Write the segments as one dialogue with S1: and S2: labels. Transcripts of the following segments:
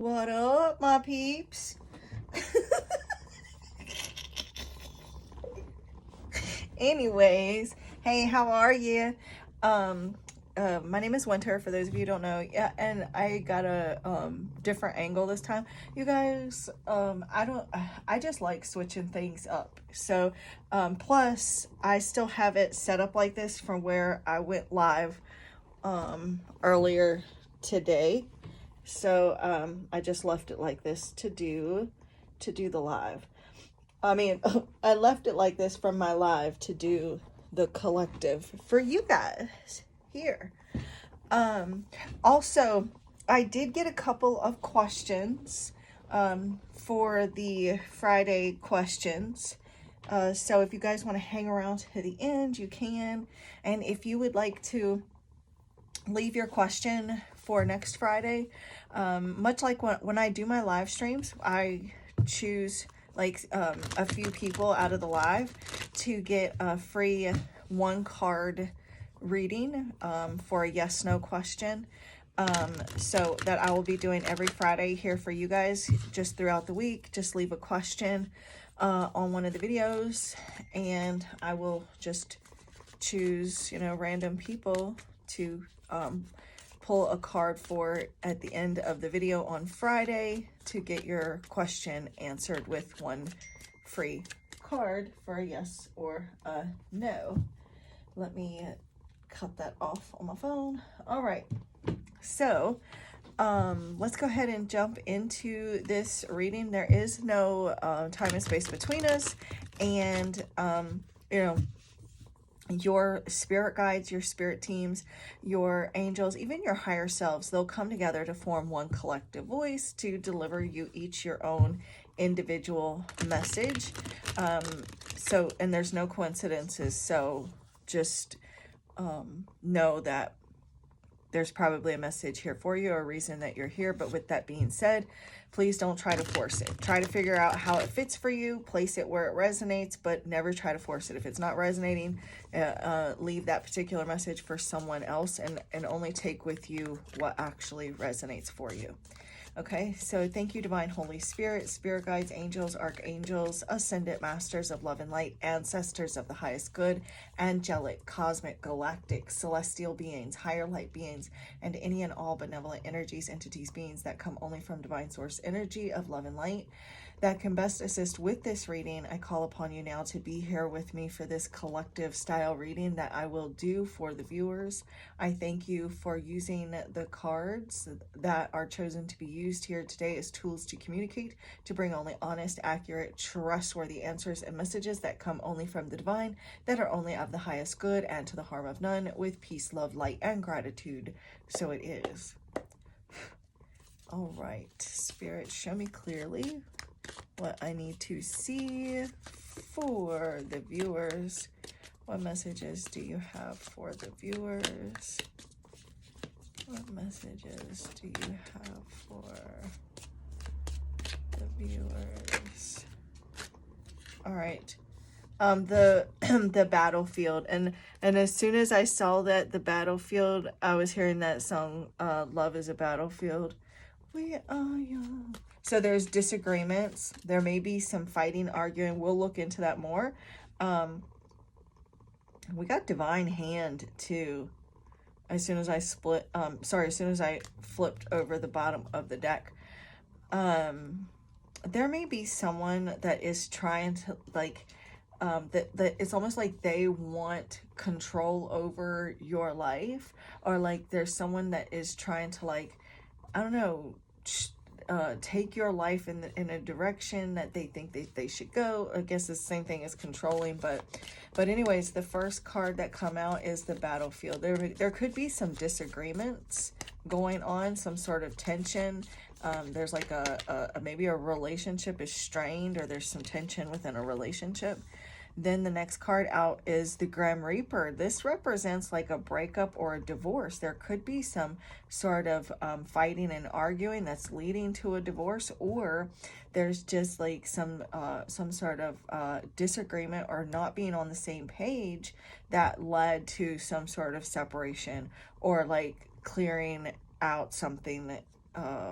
S1: What up, my peeps? Anyways, hey, how are you? My name is Winter, for those of you who don't know. Yeah, and I got a different angle this time. You guys, I just like switching things up. So, plus I still have it set up like this from where I went live earlier today. So, I just left it like this to do the live. I mean, I left it like this from my live to do the collective for you guys here. Also, I did get a couple of questions for the Friday questions. So if you guys want to hang around to the end, you can. And if you would like to leave your question for next Friday, much like when I do my live streams, I choose like a few people out of the live to get a free 1 card reading for a yes no question, so that I will be doing every Friday here for you guys just throughout the week. Just leave a question on one of the videos and I will just choose, random people to pull a card for at the end of the video on Friday to get your question answered with 1 free card for a yes or a no. Let me cut that off on my phone. All right, so let's go ahead and jump into this reading. There is no time and space between us, and your spirit guides, your spirit teams, your angels, even your higher selves, they'll come together to form one collective voice to deliver you each your own individual message. And there's no coincidences. So just know that there's probably a message here for you or a reason that you're here. But with that being said, please don't try to force it. Try to figure out how it fits for you, place it where it resonates, but never try to force it. If it's not resonating, leave that particular message for someone else and only take with you what actually resonates for you. Okay, so thank you, Divine Holy Spirit, spirit guides, angels, archangels, ascendant masters of love and light, ancestors of the highest good, angelic, cosmic, galactic, celestial beings, higher light beings, and any and all benevolent energies, entities, beings that come only from divine source energy of love and light that can best assist with this reading. I call upon you now to be here with me for this collective style reading that I will do for the viewers. I thank you for using the cards that are chosen to be used here today as tools to communicate, to bring only honest, accurate, trustworthy answers and messages that come only from the divine, that are only of the highest good and to the harm of none, with peace, love, light, and gratitude. So it is. All right, Spirit, show me clearly what I need to see for the viewers. What messages do you have for the viewers? What messages do you have for the viewers? All right. The battlefield, and as soon as I saw that, the battlefield, I was hearing that song, Love is a Battlefield. We are young. So there's disagreements. There may be some fighting, arguing. We'll look into that more. We got divine hand too. As soon as I as soon as I flipped over the bottom of the deck. There may be someone that is trying to that it's almost like they want control over your life, or like there's someone that is trying to, like, I don't know, take your life in a direction that they think they should go. I guess the same thing as controlling, but anyways, the first card that come out is the battlefield. There could be some disagreements going on, some sort of tension. There's like maybe a relationship is strained, or there's some tension within a relationship. Then the next card out is the Grim Reaper. This represents like a breakup or a divorce. There could be some sort of fighting and arguing that's leading to a divorce, or there's just like some sort of disagreement or not being on the same page that led to some sort of separation, or like clearing out something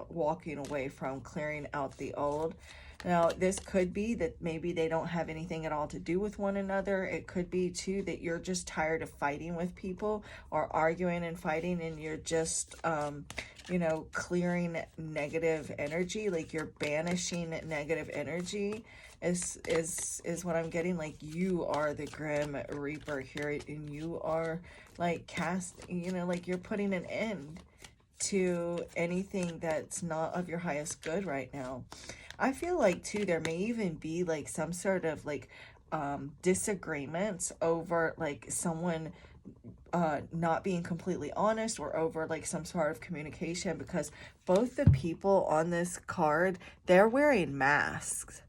S1: walking away from, clearing out the old. Now, this could be that maybe they don't have anything at all to do with one another. It could be, too, that you're just tired of fighting with people or arguing and fighting, and you're just, you know, clearing negative energy, like you're banishing negative energy is what I'm getting. Like, you are the Grim Reaper here, and you are, like, you know, like you're putting an end to anything that's not of your highest good right now. I feel like, too, there may even be, like, some sort of, like, disagreements over, like, someone not being completely honest, or over, like, some sort of communication, because both the people on this card, they're wearing masks.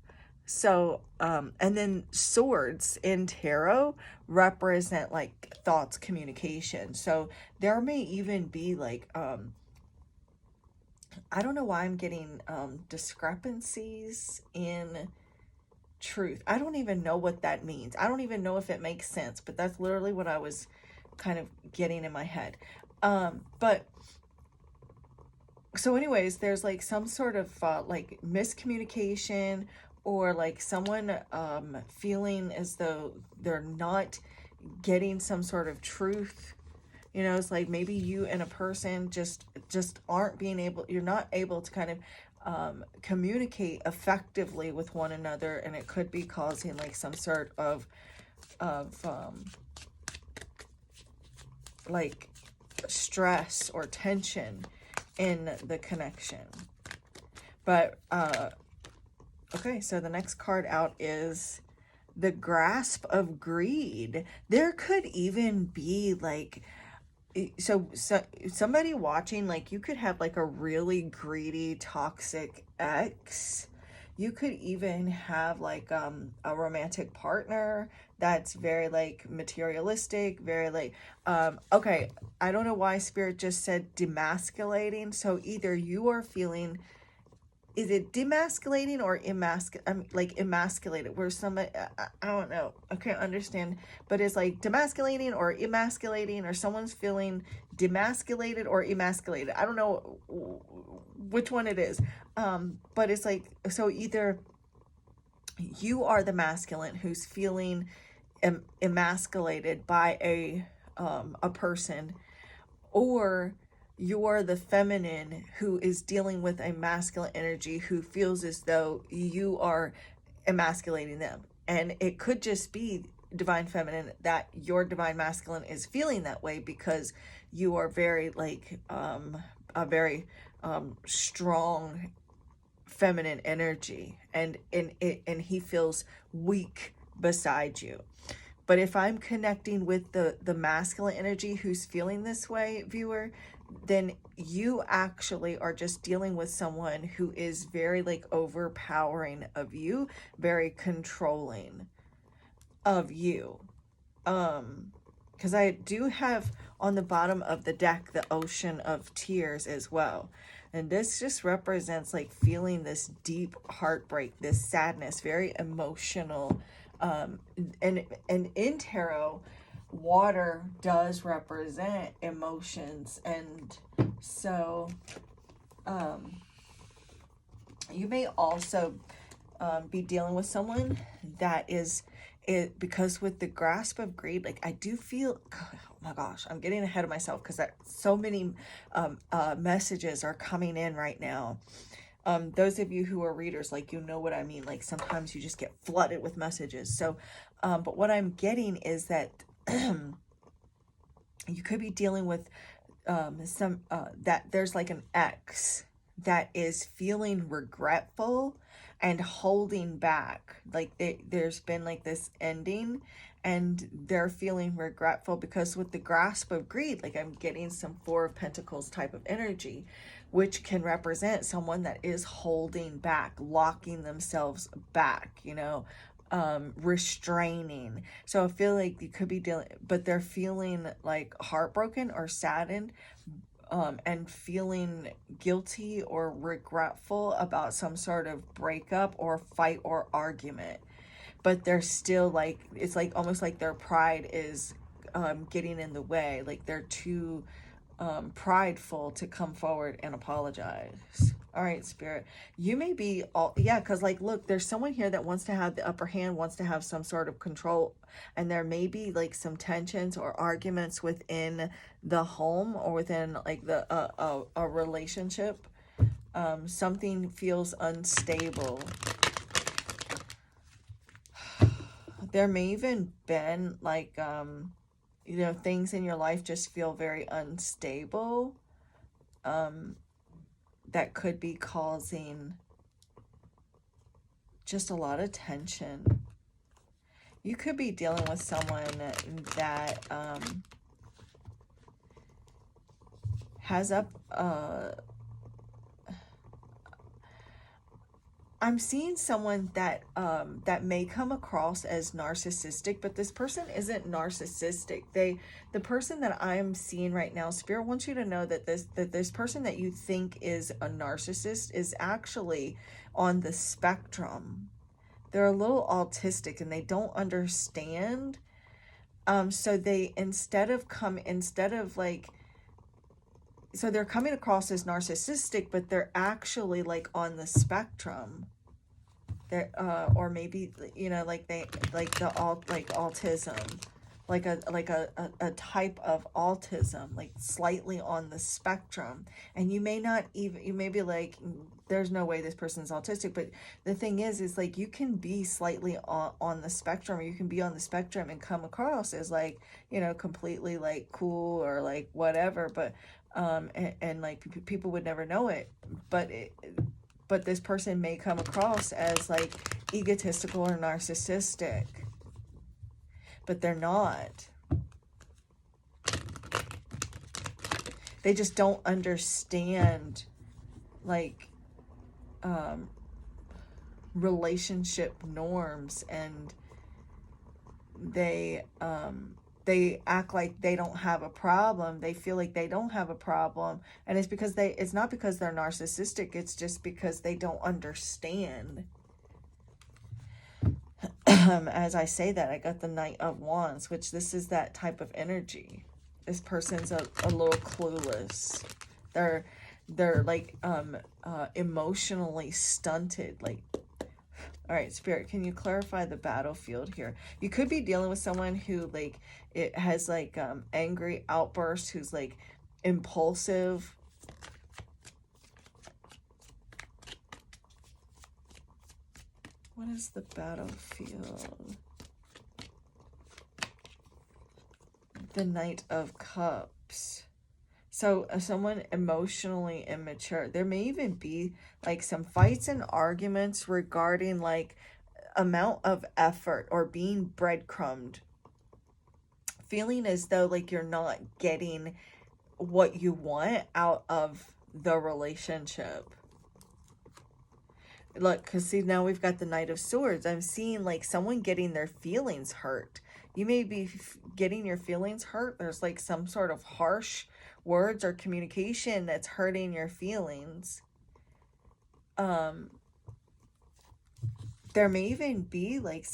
S1: So, and then swords in tarot represent, like, thoughts, communication. So there may even be, like, I don't know why I'm getting discrepancies in truth. I don't even know what that means. I don't even know if it makes sense, but that's literally what I was kind of getting in my head. But so anyways, there's like some sort of like miscommunication, or like someone feeling as though they're not getting some sort of truth. You know, it's like maybe you and a person just aren't being able, you're not able to kind of communicate effectively with one another, and it could be causing like some sort of like stress or tension in the connection. But okay, so the next card out is the Grasp of Greed. There could even be like, so somebody watching, like you could have like a really greedy, toxic ex. You could even have like a romantic partner that's very like materialistic, very like okay, I don't know why Spirit just said demasculating. So either you are feeling, is it demasculating or like emasculated, where somebody, I don't know, I can't understand, but it's like demasculating or emasculating, or someone's feeling demasculated or emasculated. I don't know which one it is. But it's like, so either you are the masculine who's feeling emasculated by a person, or you're the feminine who is dealing with a masculine energy who feels as though you are emasculating them. And it could just be divine feminine, that your divine masculine is feeling that way because you are very like a very strong feminine energy, and he feels weak beside you. But if I'm connecting with the masculine energy who's feeling this way, viewer, then you actually are just dealing with someone who is very like overpowering of you, very controlling of you. Because I do have on the bottom of the deck the Ocean of Tears as well. And this just represents like feeling this deep heartbreak, this sadness, very emotional. And in tarot, water does represent emotions, and so you may also be dealing with someone that is it, because with the Grasp of Greed, like I do feel, oh my gosh, I'm getting ahead of myself because so many messages are coming in right now. Those of you who are readers, like, you know what I mean, like sometimes you just get flooded with messages. So but what I'm getting is that you could be dealing with some that there's like an ex that is feeling regretful and holding back, like there's been like this ending, and they're feeling regretful because with the Grasp of Greed, like I'm getting some Four of Pentacles type of energy, which can represent someone that is holding back, locking themselves back, you know, restraining. So I feel like you could be dealing, but they're feeling like heartbroken or saddened, and feeling guilty or regretful about some sort of breakup or fight or argument. But they're still like, it's like almost like their pride is getting in the way, like they're too prideful to come forward and apologize. All right, Spirit, you may be all, yeah, because like, look, there's someone here that wants to have the upper hand, wants to have some sort of control, and there may be like some tensions or arguments within the home or within like the a relationship. Something feels unstable. There may even been like you know, things in your life just feel very unstable, that could be causing just a lot of tension. You could be dealing with someone that has I'm seeing someone that that may come across as narcissistic, but this person isn't narcissistic. The person that I'm seeing right now, Spirit wants you to know that this person that you think is a narcissist is actually on the spectrum. They're a little autistic and they don't understand. So they instead of like, so they're coming across as narcissistic, but they're actually like on the spectrum. They're or maybe, you know, like they like the autism, like a type of autism, like slightly on the spectrum. And you may not even, you may be like, there's no way this person's autistic, but the thing is like you can be slightly on the spectrum, or you can be on the spectrum and come across as like, you know, completely like cool or like whatever, but and like people would never know it, but this person may come across as like egotistical or narcissistic, but they're not. They just don't understand like relationship norms, and they act like they don't have a problem. They feel like they don't have a problem, and it's because it's not because they're narcissistic, it's just because they don't understand. As I say that, I got the Knight of Wands, which this is that type of energy. This person's a little clueless. They're like emotionally stunted, like. All right, Spirit, can you clarify the battlefield here? You could be dealing with someone who like it has like angry outbursts, who's like impulsive. What is the battlefield? The Knight of Cups. So someone emotionally immature. There may even be like some fights and arguments regarding like amount of effort or being breadcrumbed. Feeling as though like you're not getting what you want out of the relationship. Look, because see, now we've got the Knight of Swords. I'm seeing like someone getting their feelings hurt. You may be getting your feelings hurt. There's like some sort of harsh words or communication that's hurting your feelings. There may even be like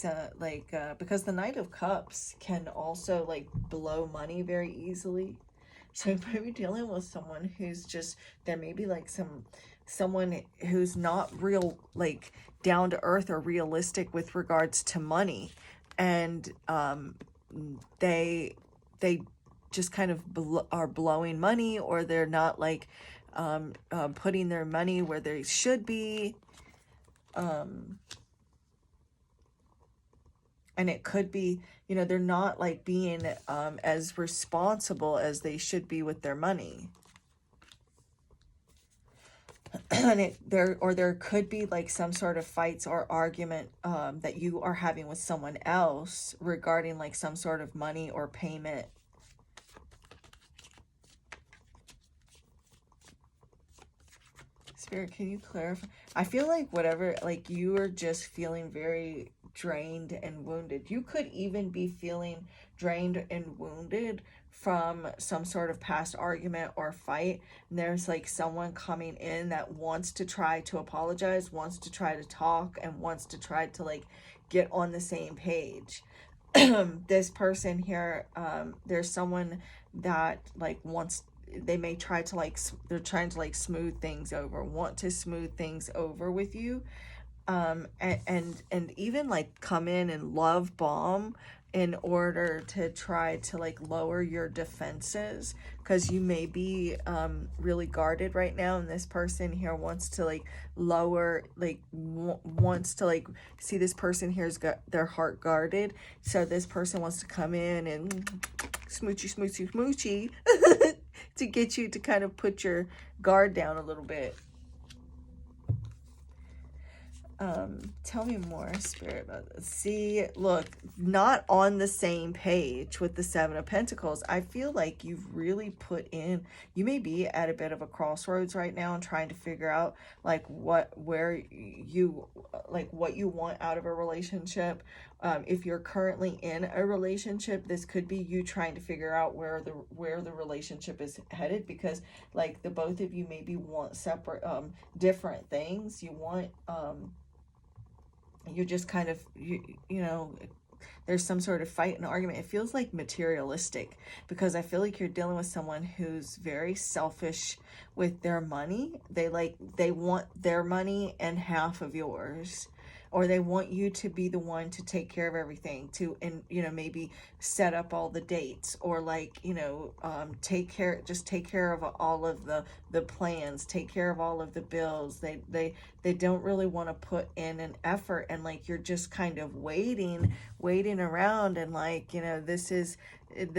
S1: because the Knight of Cups can also like blow money very easily. So you might be dealing with someone who's just, there may be like someone who's not real, like down to earth or realistic with regards to money, and they just kind of are blowing money, or they're not like putting their money where they should be. And it could be, you know, they're not like being as responsible as they should be with their money. And there could be like some sort of fights or argument that you are having with someone else regarding like some sort of money or payment. Spirit, can you clarify? I feel like whatever, like you are just feeling very drained and wounded. You could even be feeling drained and wounded from some sort of past argument or fight. And there's like someone coming in that wants to try to apologize, wants to try to talk, and wants to try to like get on the same page. This person here, there's someone that like wants, they may try to like, they're trying to like smooth things over, want to smooth things over with you. And even like come in and love bomb in order to try to like lower your defenses, because you may be really guarded right now, and this person here wants to like lower, like wants to like see this person here's got their heart guarded, so this person wants to come in and smoochy smoochy smoochy to get you to kind of put your guard down a little bit. Tell me more, Spirit, about this. See, look, not on the same page with the Seven of Pentacles. I feel like you've really put in, you may be at a bit of a crossroads right now and trying to figure out like what you want out of a relationship. If you're currently in a relationship, this could be you trying to figure out where the relationship is headed, because like the both of you maybe want separate, different things. You want, you're just kind of, you know, there's some sort of fight and argument. It feels like materialistic, because I feel like you're dealing with someone who's very selfish with their money. They want their money and half of yours, or they want you to be the one to take care of everything, to, and you know, maybe set up all the dates, or like, you know, take care of all of the plans, take care of all of the bills. They don't really want to put in an effort, and like you're just kind of waiting around, and like, you know, this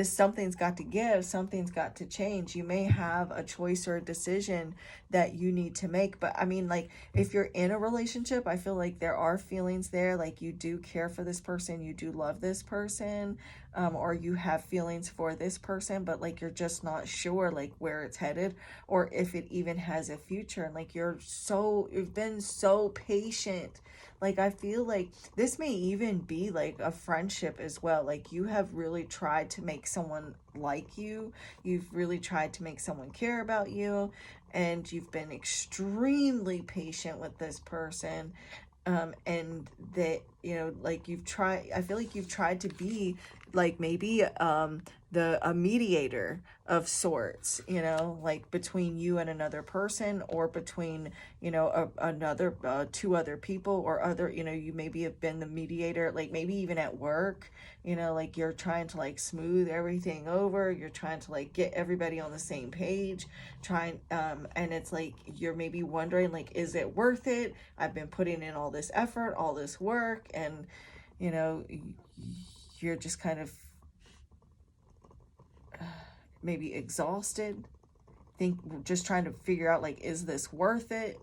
S1: something's got to give, something's got to change. You may have a choice or a decision that you need to make. But I mean, like, if you're in a relationship, I feel like there are feelings there, like you do care for this person, you do love this person, or you have feelings for this person, but like you're just not sure like where it's headed, or if it even has a future. And like you've been so patient. Like I feel like this may even be like a friendship as well. Like you have really tried to make someone like you. You've really tried to make someone care about you, and you've been extremely patient with this person. And that, you know, like I feel like you've tried to be like maybe a mediator of sorts, you know, like between you and another person, or between, you know, another two other people, or other, you know, you maybe have been the mediator, like maybe even at work, you know, like you're trying to like smooth everything over, you're trying to like get everybody on the same page, and it's like you're maybe wondering like, is it worth it? I've been putting in all this effort, all this work, and you know, you're just kind of maybe exhausted, just trying to figure out like, is this worth it?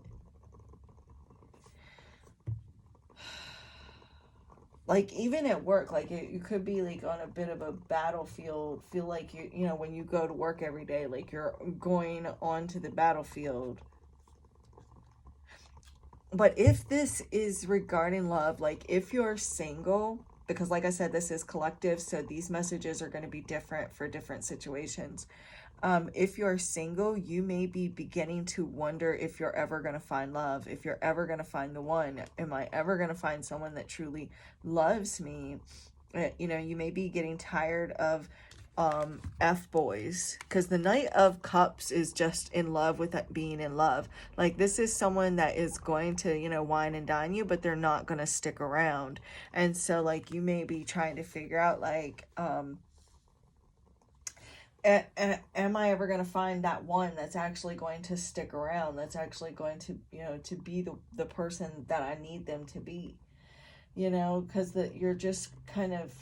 S1: Like even at work, like you could be like on a bit of a battlefield, feel like you know, when you go to work every day, like you're going onto the battlefield. But if this is regarding love, like if you're single, because like I said, this is collective, so these messages are going to be different for different situations. If you're single, you may be beginning to wonder if you're ever going to find love, if you're ever going to find the one. Am I ever going to find someone that truly loves me? You know, you may be getting tired of F-boys, because the Knight of Cups is just in love with that, being in love. Like this is someone that is going to, you know, wine and dine you, but they're not going to stick around. And so like you may be trying to figure out like, am I ever going to find that one that's actually going to stick around, that's actually going to, you know, to be the person that I need them to be, you know, because you're just kind of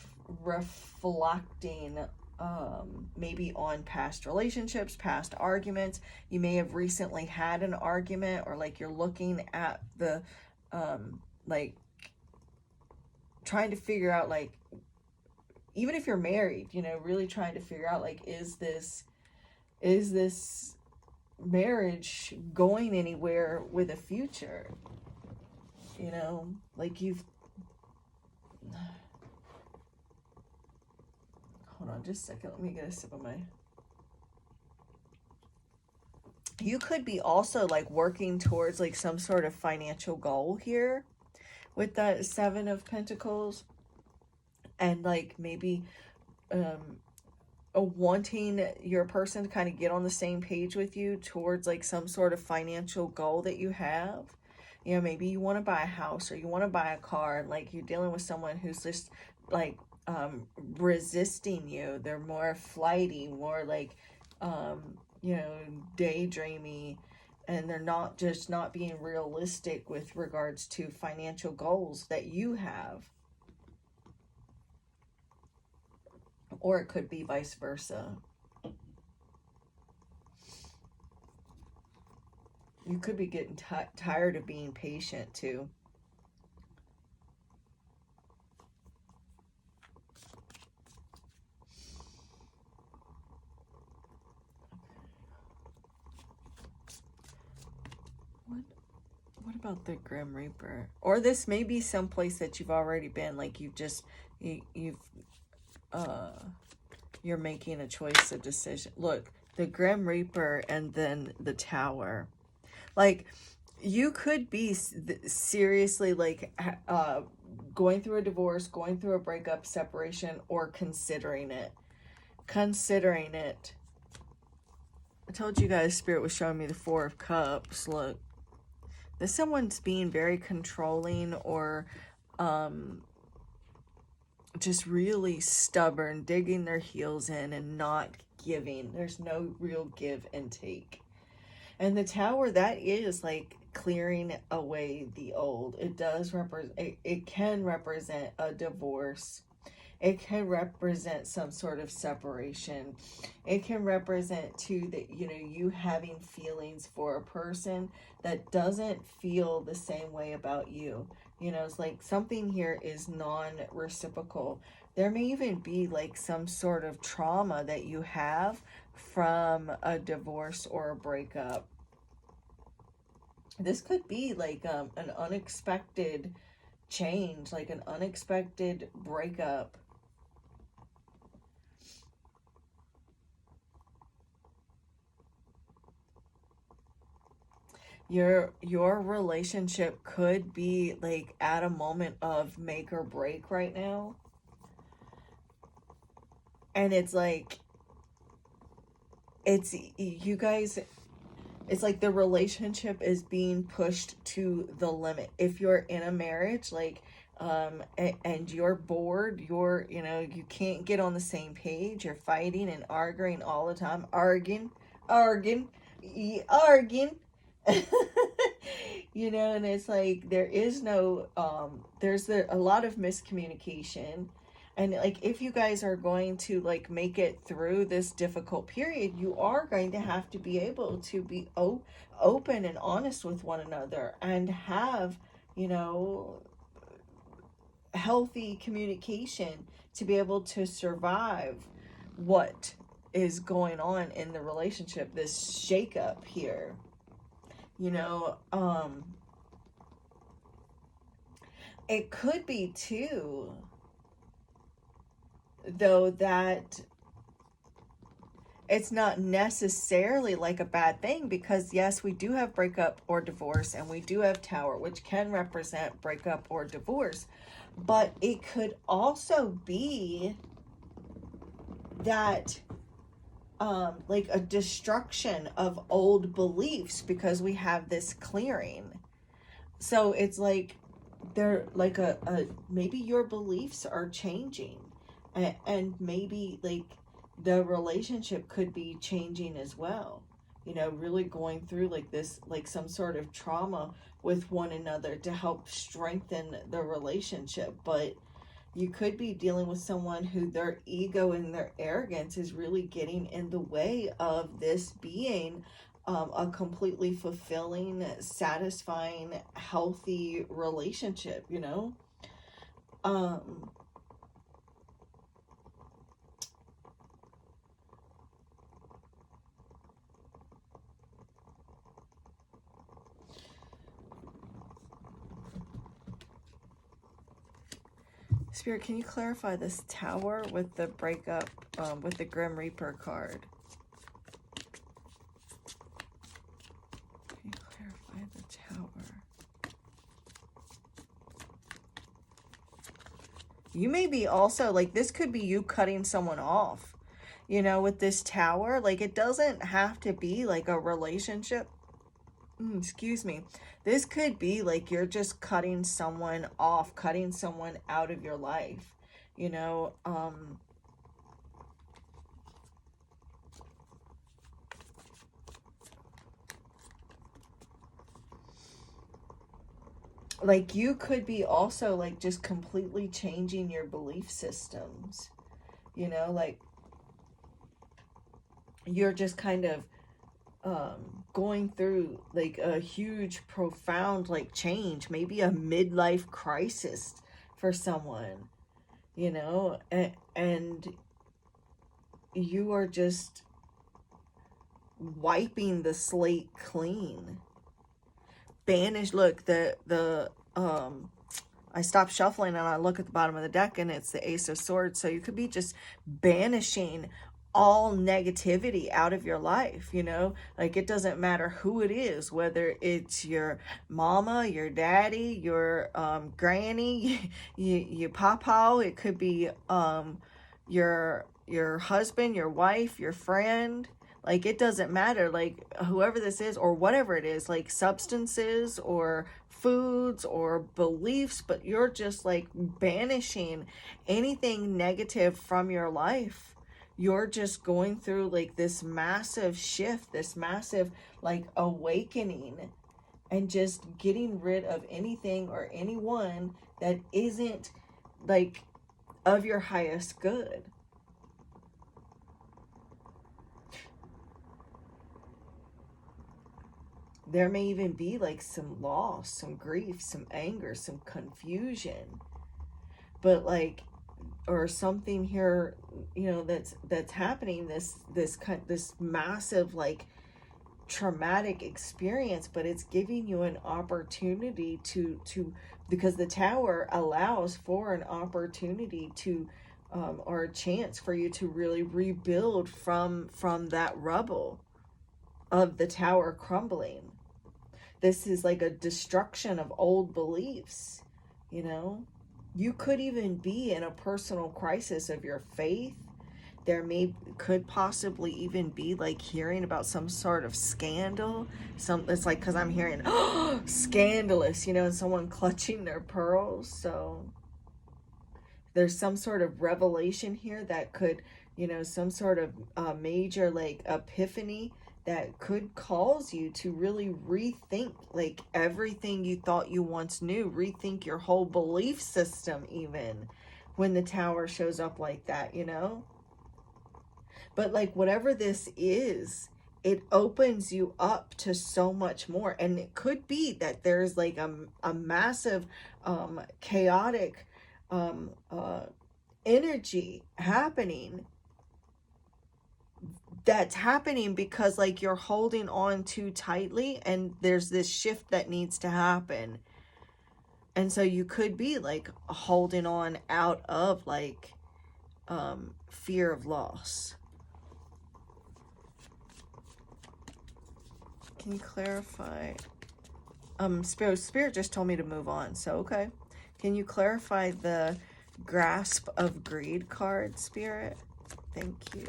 S1: reflecting maybe on past relationships, past arguments. You may have recently had an argument, or like you're looking at the like trying to figure out, like, even if you're married, you know, really trying to figure out like, is this marriage going anywhere with a future? You know, like hold on just a second, let me get a sip of my... You could be also like working towards like some sort of financial goal here with that Seven of Pentacles, and like maybe wanting your person to kind of get on the same page with you towards like some sort of financial goal that you have. You know, maybe you want to buy a house or you want to buy a car, and like you're dealing with someone who's just like resisting you. They're more flighty, more like you know, daydreamy, and they're not being realistic with regards to financial goals that you have. Or it could be vice versa. You could be getting tired of being patient too. What about the Grim Reaper? Or this may be someplace that you've already been, like you've you're making a choice, a decision. Look, the Grim Reaper and then the Tower. Like, you could be seriously like going through a divorce, going through a breakup, separation, or considering it. Considering it. I told you guys Spirit was showing me the Four of Cups. Look, this someone's being very controlling or just really stubborn, digging their heels in and not giving. There's no real give and take. And the Tower, that is like clearing away the old. It does represent, it can represent a divorce. It can represent some sort of separation. It can represent too that, you know, you having feelings for a person that doesn't feel the same way about you. You know, it's like something here is non-reciprocal. There may even be like some sort of trauma that you have from a divorce or a breakup. This could be like an unexpected change, like an unexpected breakup. Your relationship could be like at a moment of make or break right now. And it's like, it's you guys, it's like the relationship is being pushed to the limit. If you're in a marriage, like and you're bored, you know, you can't get on the same page, you're fighting and arguing all the time, arguing you know, and it's like there is no there's a lot of miscommunication. And like if you guys are going to like make it through this difficult period, you are going to have to be able to be open and honest with one another and have, you know, healthy communication to be able to survive what is going on in the relationship, this shakeup here. You know, it could be too, though, that it's not necessarily like a bad thing, because yes, we do have breakup or divorce, and we do have Tower, which can represent breakup or divorce, but it could also be that like a destruction of old beliefs, because we have this clearing. So it's like they're like a maybe your beliefs are changing, and maybe like the relationship could be changing as well. You know, really going through like this, like some sort of trauma with one another to help strengthen the relationship. But you could be dealing with someone who their ego and their arrogance is really getting in the way of this being a completely fulfilling, satisfying, healthy relationship, you know? Spirit, can you clarify this Tower with the breakup, with the Grim Reaper card? Can you clarify the Tower? You may be also, like, this could be you cutting someone off. you know, with this Tower. Like, it doesn't have to be like a relationship. Excuse me. This could be like you're just cutting someone off, cutting someone out of your life, you know. Like, you could be also like just completely changing your belief systems, you know, like you're just kind of going through like a huge profound like change, maybe a midlife crisis for someone, you know, and you are just wiping the slate clean. Banish, look, I stop shuffling and I look at the bottom of the deck and it's the Ace of Swords. So you could be just banishing all negativity out of your life, you know? Like, it doesn't matter who it is, whether it's your mama, your daddy, your granny, your papa. It could be your husband, your wife, your friend. Like, it doesn't matter, like, whoever this is or whatever it is, like substances or foods or beliefs, but you're just like banishing anything negative from your life. You're just going through like this massive shift, this massive like awakening, and just getting rid of anything or anyone that isn't like of your highest good. There may even be like some loss, some grief, some anger, some confusion, but like, or something here, you know, that's happening, this massive like traumatic experience, but it's giving you an opportunity to because the Tower allows for an opportunity to or a chance for you to really rebuild from that rubble of the Tower crumbling. This is like a destruction of old beliefs, you know? You could even be in a personal crisis of your faith. There could possibly even be like hearing about some sort of scandal. It's like, because I'm hearing, oh, scandalous, you know, and someone clutching their pearls. So there's some sort of revelation here that could, you know, some sort of major like epiphany that could cause you to really rethink like everything you thought you once knew, rethink your whole belief system, even when the Tower shows up like that, you know. But like, whatever this is, it opens you up to so much more. And it could be that there's like a massive chaotic energy happening, that's happening because like you're holding on too tightly, and there's this shift that needs to happen. And so you could be like holding on out of like fear of loss. Can you clarify? Spirit just told me to move on, so okay. Can you clarify the Grasp of Greed card, Spirit? Thank you.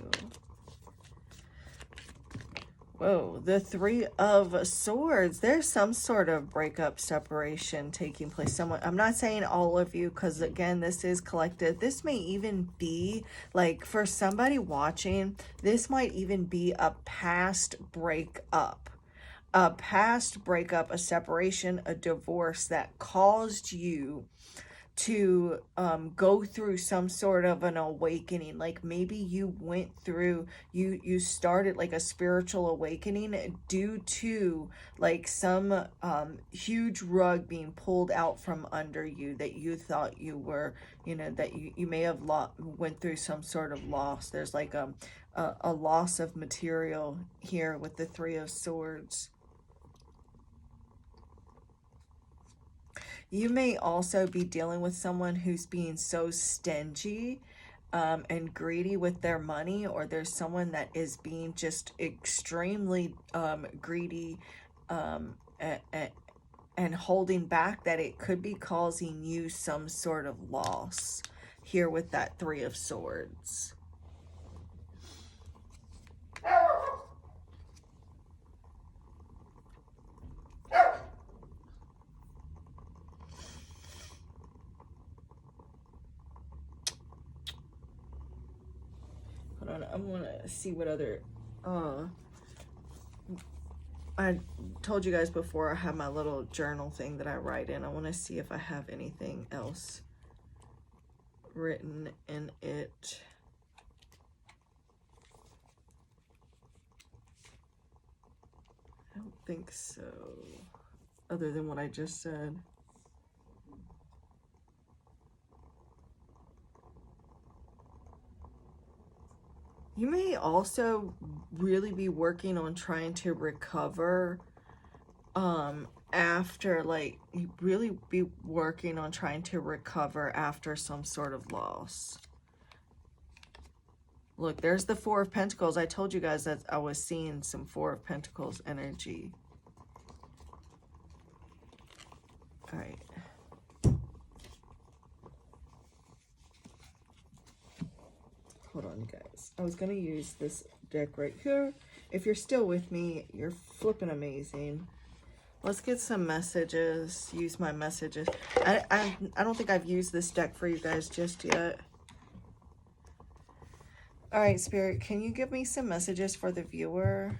S1: Whoa, the Three of Swords. There's some sort of breakup, separation taking place. I'm not saying all of you, because again, this is collective. This may even be like, for somebody watching, this might even be a past breakup. A past breakup, a separation, a divorce that caused you to go through some sort of an awakening. Like, maybe you went through, you started like a spiritual awakening due to like some huge rug being pulled out from under you that you thought you were, you know, that you may have went through some sort of loss. There's like a loss of material here with the Three of Swords. You may also be dealing with someone who's being so stingy and greedy with their money, or there's someone that is being just extremely greedy and holding back, that it could be causing you some sort of loss here with that Three of Swords. I want to see what other, I told you guys before I have my little journal thing that I write in. I want to see if I have anything else written in it. I don't think so, other than what I just said. You may also really be working on trying to recover after, like, you really be working on trying to recover after some sort of loss. Look, there's the Four of Pentacles. I told you guys that I was seeing some Four of Pentacles energy. All right. Hold on, you guys. I was going to use this deck right here. If you're still with me, you're flipping amazing. Let's get some messages. Use my messages. I don't think I've used this deck for you guys just yet. All right, Spirit, can you give me some messages for the viewer?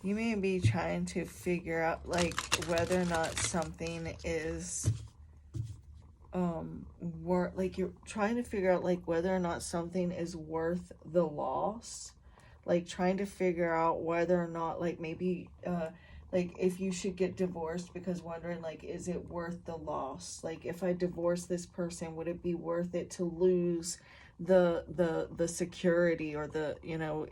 S1: You may be trying to figure out, like, whether or not something is, like, you're trying to figure out, like, whether or not something is worth the loss. Like, trying to figure out whether or not, like, maybe, like, if you should get divorced, because wondering, like, is it worth the loss? Like, if I divorce this person, would it be worth it to lose the security, or the, you know,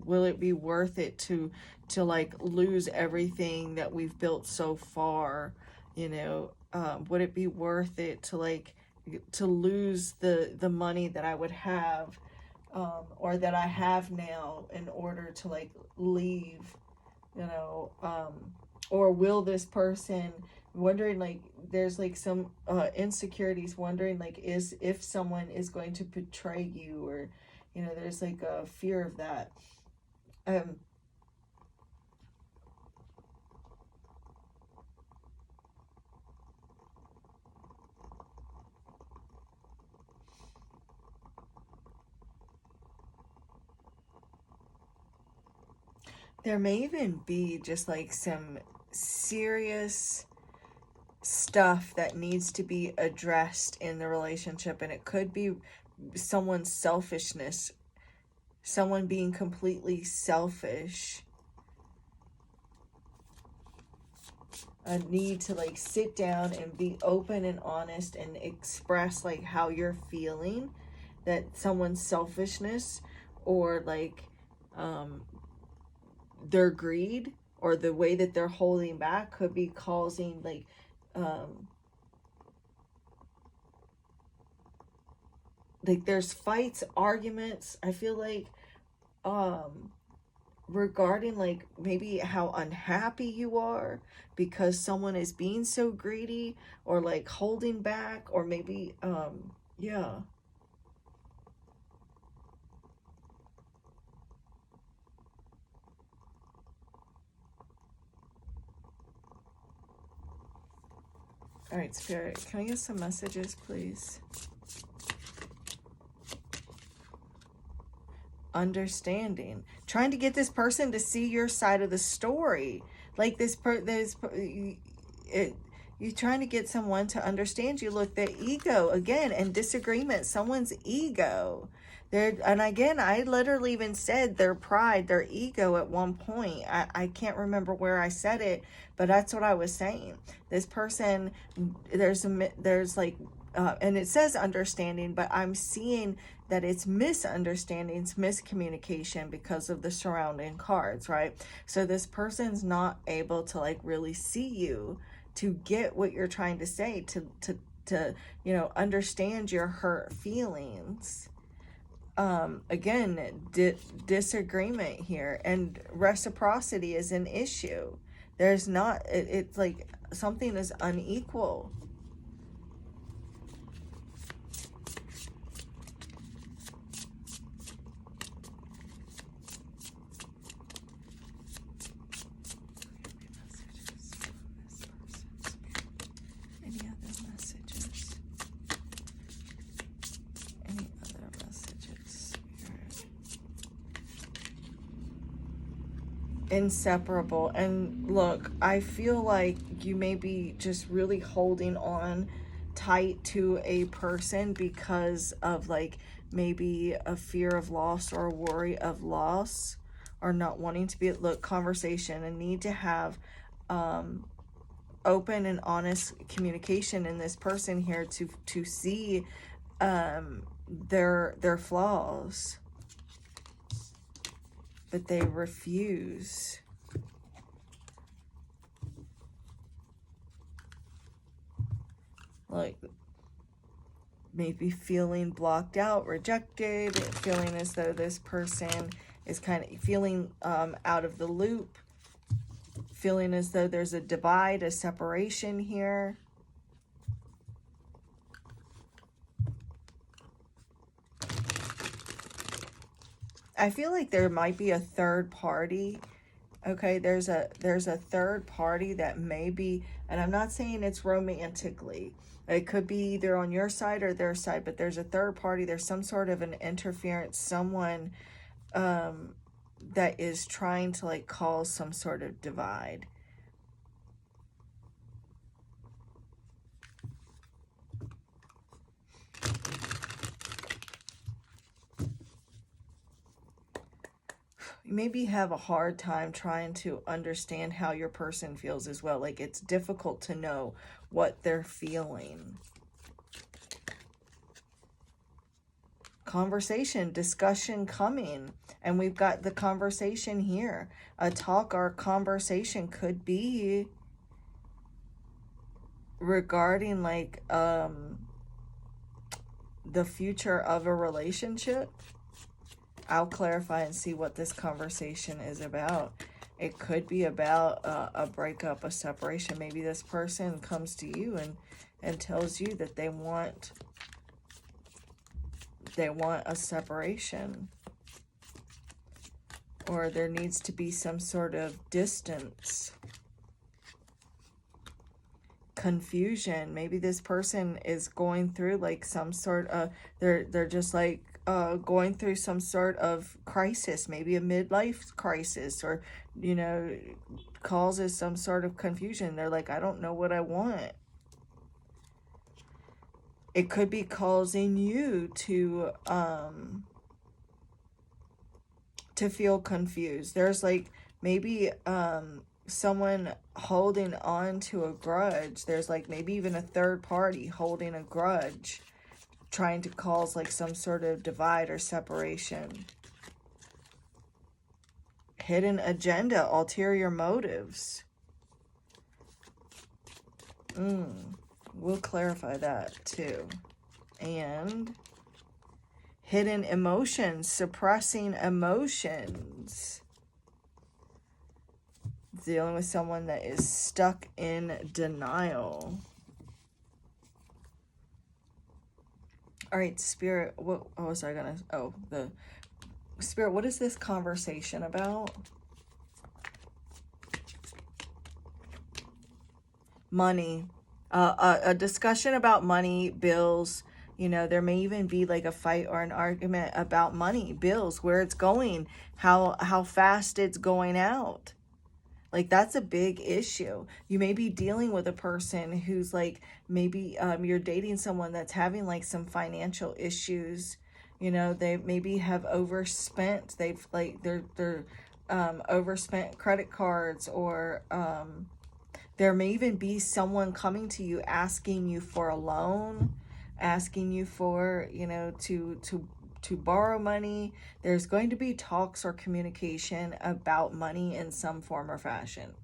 S1: will it be worth it to like lose everything that we've built so far? You know, would it be worth it to, like, to lose the money that I would have, or that I have now, in order to, like, leave, you know? Or will this person, wondering, like, there's, like, some insecurities, wondering, like, if someone is going to betray you, or, you know, there's, like, a fear of that. There may even be just, like, some serious stuff that needs to be addressed in the relationship, and it could be someone's selfishness, someone being completely selfish, a need to, like, sit down and be open and honest and express, like, how you're feeling, that someone's selfishness, or, like, their greed, or the way that they're holding back, could be causing, like, there's fights, arguments, I feel like, regarding, like, maybe how unhappy you are because someone is being so greedy, or, like, holding back, or maybe, yeah. All right, Spirit, can I get some messages, please? Understanding. Trying to get this person to see your side of the story. Like, you're trying to get someone to understand you. Look, the ego, again, and disagreement, someone's ego. And again, I literally even said their pride, their ego at one point. I can't remember where I said it, but that's what I was saying. This person, there's like, and it says understanding, but I'm seeing that it's misunderstandings, miscommunication, because of the surrounding cards, right? So this person's not able to, like, really see you, to get what you're trying to say, to you know, understand your hurt feelings. Again, disagreement here, and reciprocity is an issue. There's not, it's like something is unequal. inseparable. And look, I feel like you may be just really holding on tight to a person because of like maybe a fear of loss or a worry of loss, or not wanting to be at conversation, and need to have open and honest communication in this person here to see their flaws, but they refuse. Like maybe feeling blocked out, rejected, feeling as though this person is kind of feeling out of the loop, feeling as though there's a divide, a separation here. I feel like there might be a third party. Okay, there's a third party that may be, and I'm not saying it's romantically. It could be either on your side or their side, but there's a third party. There's some sort of an interference, someone that is trying to like cause some sort of divide. You maybe have a hard time trying to understand how your person feels as well. Like it's difficult to know what they're feeling. Conversation, discussion coming. And we've got the conversation here. A talk or conversation could be regarding like the future of a relationship. I'll clarify and see what this conversation is about. It could be about a breakup, a separation. Maybe this person comes to you and tells you that they want a separation, or there needs to be some sort of distance, confusion. Maybe this person is going through like some sort of, they're just like going through some sort of crisis, maybe a midlife crisis, or you know, causes some sort of confusion. They're like, I don't know what I want. It could be causing you to feel confused. There's like maybe someone holding on to a grudge. There's like maybe even a third party holding a grudge, trying to cause like some sort of divide or separation. Hidden agenda, ulterior motives. We'll clarify that too. And hidden emotions, suppressing emotions. Dealing with someone that is stuck in denial. All right, Spirit, what was I gonna, the Spirit, what is this conversation about? Money. A discussion about money, bills. You know, there may even be like a fight or an argument about money, bills, where it's going, how fast it's going out. Like that's a big issue. You may be dealing with a person who's like, maybe you're dating someone that's having like some financial issues. You know, they maybe have overspent. They've like they're overspent credit cards, or there may even be someone coming to you asking you for a loan, asking you for, you know, to borrow money. There's going to be talks or communication about money in some form or fashion.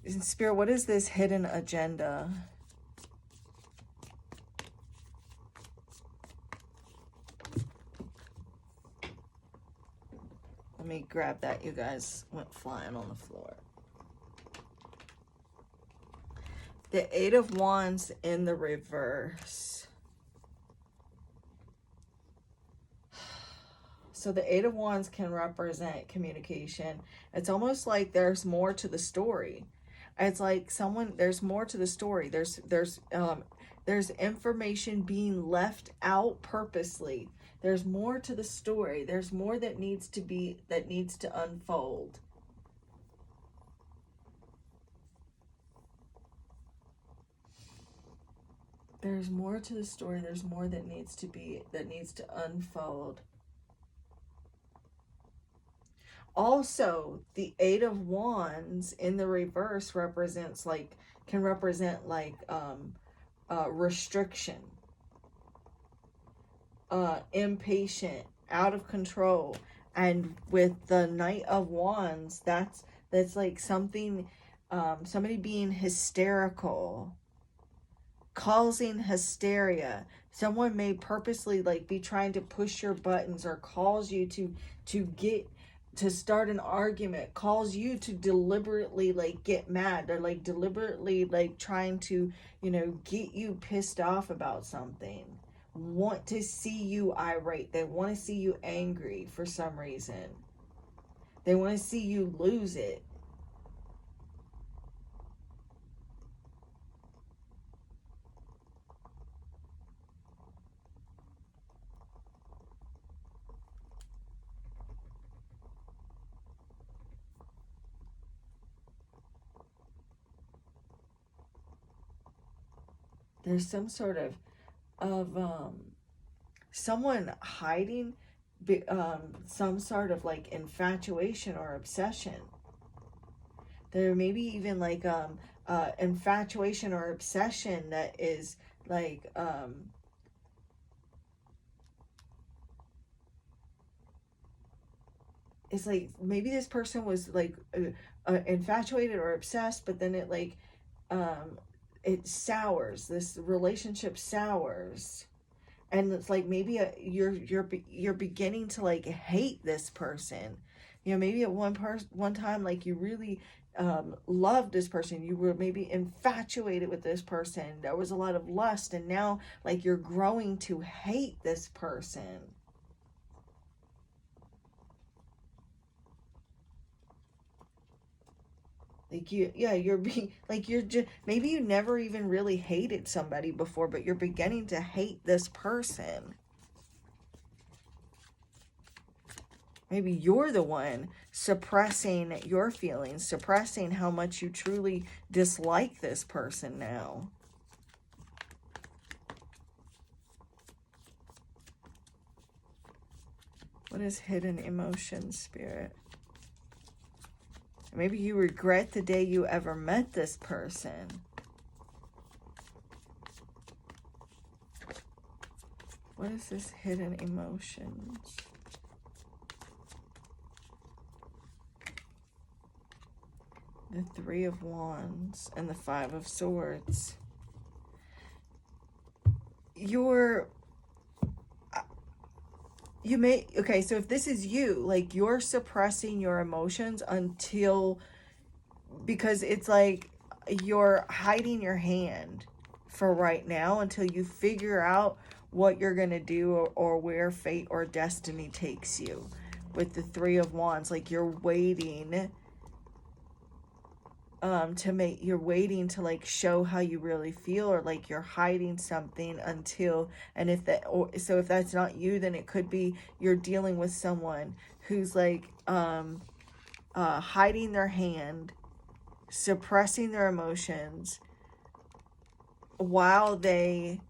S1: In Spirit, what is this hidden agenda? Let me grab that. You guys went flying on the floor. The Eight of Wands in the reverse. So the Eight of Wands can represent communication. It's almost like there's more to the story. It's like there's more to the story. There's There's information being left out purposely. There's more to the story. There's more that needs to unfold. There's more to the story. There's more that needs to unfold. Also, the Eight of Wands in the reverse can represent restriction, impatient, out of control. And with the Knight of Wands, that's like something, somebody being hysterical, causing hysteria. Someone may purposely be trying to push your buttons, or cause you to start an argument, cause you to deliberately get mad. They're deliberately trying to, get you pissed off about something. Want to see you irate. They want to see you angry for some reason. They want to see you lose it. There's some sort of someone hiding some sort of infatuation or obsession. There may be even infatuation or obsession that is it's maybe this person was infatuated or obsessed, but then it sours. This relationship sours, and it's maybe you're beginning to hate this person. Maybe at one time you really loved this person. You were maybe infatuated with this person. There was a lot of lust, and now you're growing to hate this person. Maybe you never even really hated somebody before, but you're beginning to hate this person. Maybe you're the one suppressing your feelings, suppressing how much you truly dislike this person now. What is hidden emotion, Spirit? Maybe you regret the day you ever met this person. What is this hidden emotions? The Three of Wands and the Five of Swords. So if this is you, you're suppressing your emotions because it's you're hiding your hand for right now until you figure out what you're going to do, or where fate or destiny takes you. With the Three of Wands, you're waiting you're waiting to show how you really feel, or you're hiding something until, and if that's not you, then it could be you're dealing with someone who's hiding their hand, suppressing their emotions while they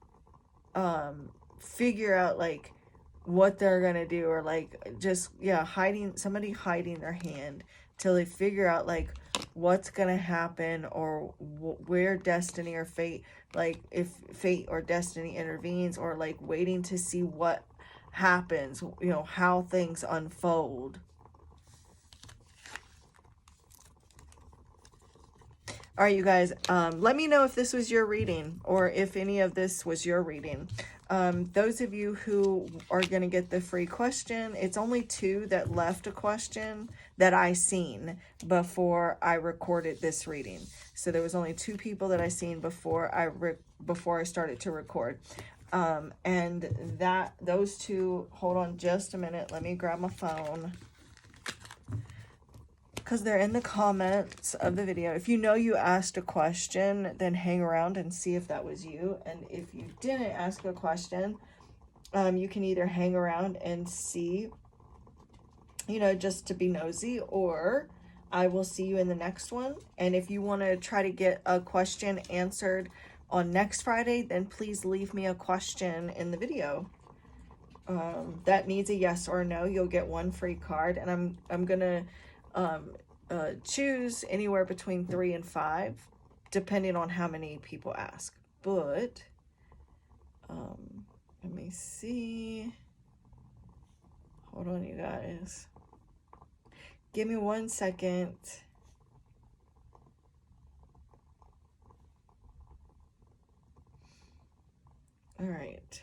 S1: figure out what they're gonna do, or hiding their hand till they figure out what's gonna happen, or where destiny or fate, if fate or destiny intervenes, or waiting to see what happens, how things unfold. All right, you guys, let me know if this was your reading, or if any of this was your reading. Those of you who are going to get the free question, it's only 2 that left a question that I seen before I recorded this reading. So there was only 2 people that I seen before I started to record. And those 2, hold on just a minute. Let me grab my phone. because they're in the comments of the video. If you know you asked a question, then hang around and see if that was you. And if you didn't ask a question, you can either hang around and see, you know, just to be nosy, or I will see you in the next one. And if you want to try to get a question answered on next Friday, then please leave me a question in the video. That needs a yes or no. You'll get one free card, and I'm gonna choose anywhere between 3 and 5, depending on how many people ask. But let me see. Hold on, you guys. Give me 1 second. All right.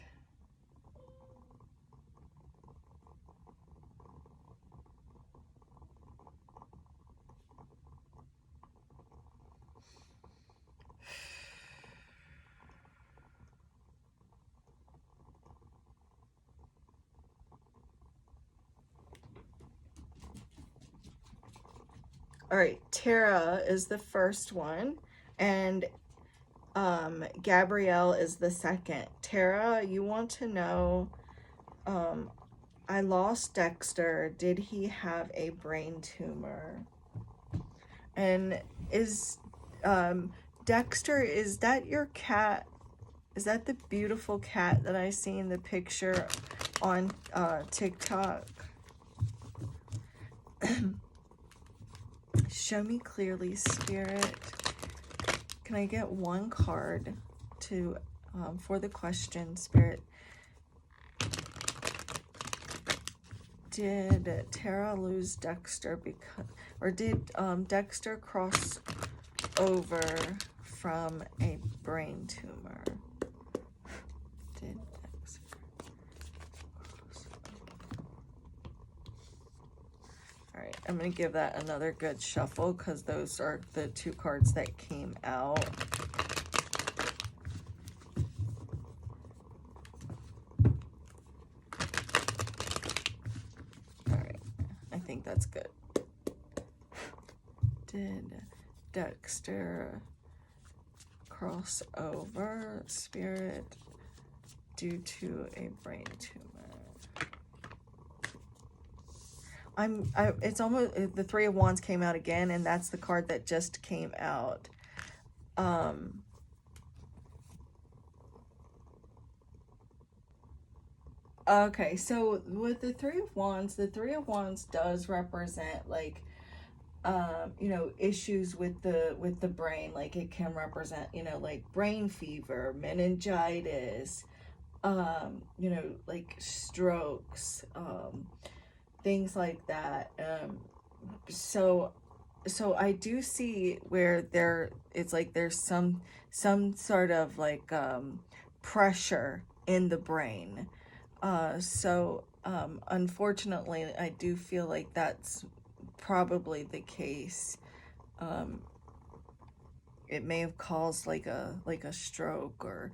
S1: All right, Tara is the first one, and Gabrielle is the second. Tara, you want to know, I lost Dexter. Did he have a brain tumor? And is Dexter, is that your cat? Is that the beautiful cat that I see in the picture on TikTok? Show me clearly, Spirit. Can I get one card to for the question, Spirit? Did Tara lose Dexter because, or did Dexter cross over from a brain tumor? Did Dexter cross over? All right, I'm gonna give that another good shuffle because those are the 2 cards that came out. That's good. Did Dexter cross over, Spirit, due to a brain tumor? It's almost, the 3 of Wands came out again, and that's the card that just came out. Okay, so with the 3 of Wands, the 3 of Wands does represent, like, you know, issues with the brain. Like, it can represent, you know, like brain fever, meningitis, you know, like strokes, things like that. So I do see where it's like there's some sort of like pressure in the brain. Unfortunately, I do feel like that's probably the case. It may have caused like a stroke, or,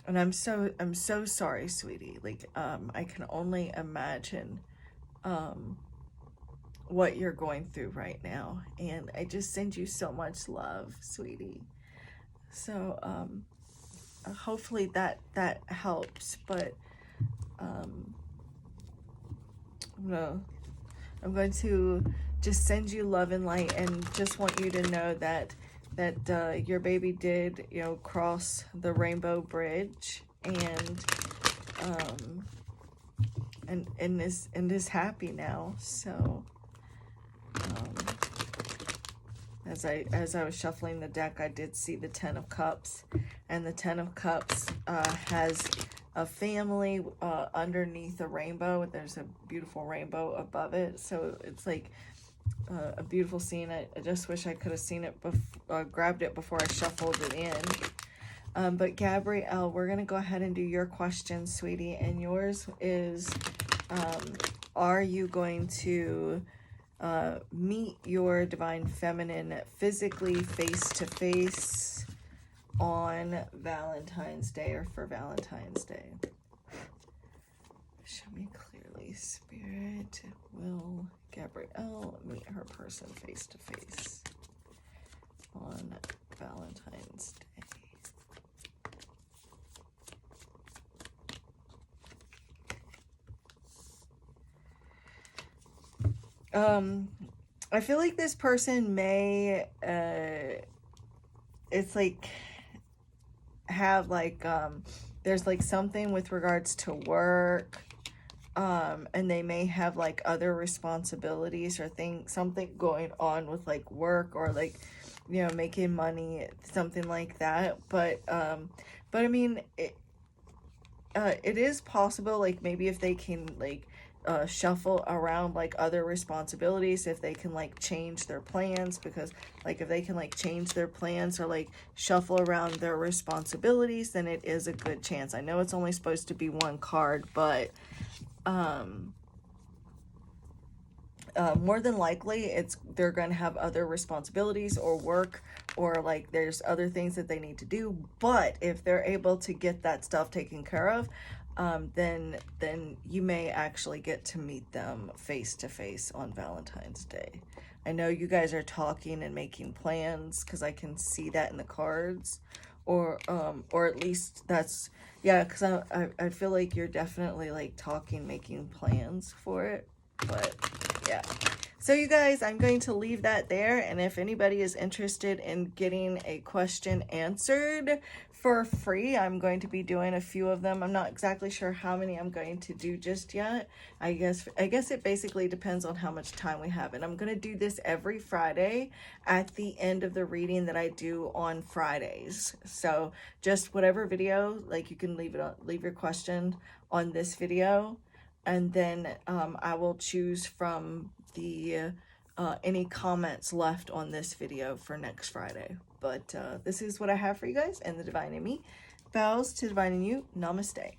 S1: and I'm so sorry, sweetie. Like, I can only imagine what you're going through right now, and I just send you so much love, sweetie. So hopefully that helps. But I'm going to just send you love and light, and just want you to know that your baby did, you know, cross the rainbow bridge, and is happy now. So as I was shuffling the deck, I did see the 10 of Cups, and the 10 of Cups has a family underneath a rainbow. There's a beautiful rainbow above it, so it's like a beautiful scene. I just wish I could have seen it grabbed it before I shuffled it in. But Gabrielle, we're gonna go ahead and do your question, sweetie, and yours is, are you going to meet your divine feminine physically, face to face, on Valentine's Day, or for Valentine's Day? Show me clearly, Spirit. Will Gabrielle meet her person face to face on Valentine's Day. I feel like this person may, it's like, have like, there's like something with regards to work, and they may have like other responsibilities or something going on with like work or like, you know, making money, something like that. But I mean, it is possible, like maybe if they can like shuffle around like other responsibilities, if they can like change their plans, because like if they can like change their plans or like shuffle around their responsibilities, then it is a good chance. I know it's only supposed to be one card, but more than likely they're going to have other responsibilities or work, or like there's other things that they need to do. But if they're able to get that stuff taken care of, then you may actually get to meet them face to face on Valentine's Day. I know you guys are talking and making plans, because I can see that in the cards, or at least that's, yeah, because I feel like you're definitely like talking, making plans for it. But yeah, so you guys, I'm going to leave that there, and if anybody is interested in getting a question answered for free, I'm going to be doing a few of them. I'm not exactly sure how many I'm going to do just yet. I guess it basically depends on how much time we have, and I'm going to do this every Friday at the end of the reading that I do on Fridays. So just whatever video, like you can leave your question on this video, and then I will choose from the any comments left on this video for next Friday. But this is what I have for you guys, and the Divine in Me vows to divine in you. Namaste.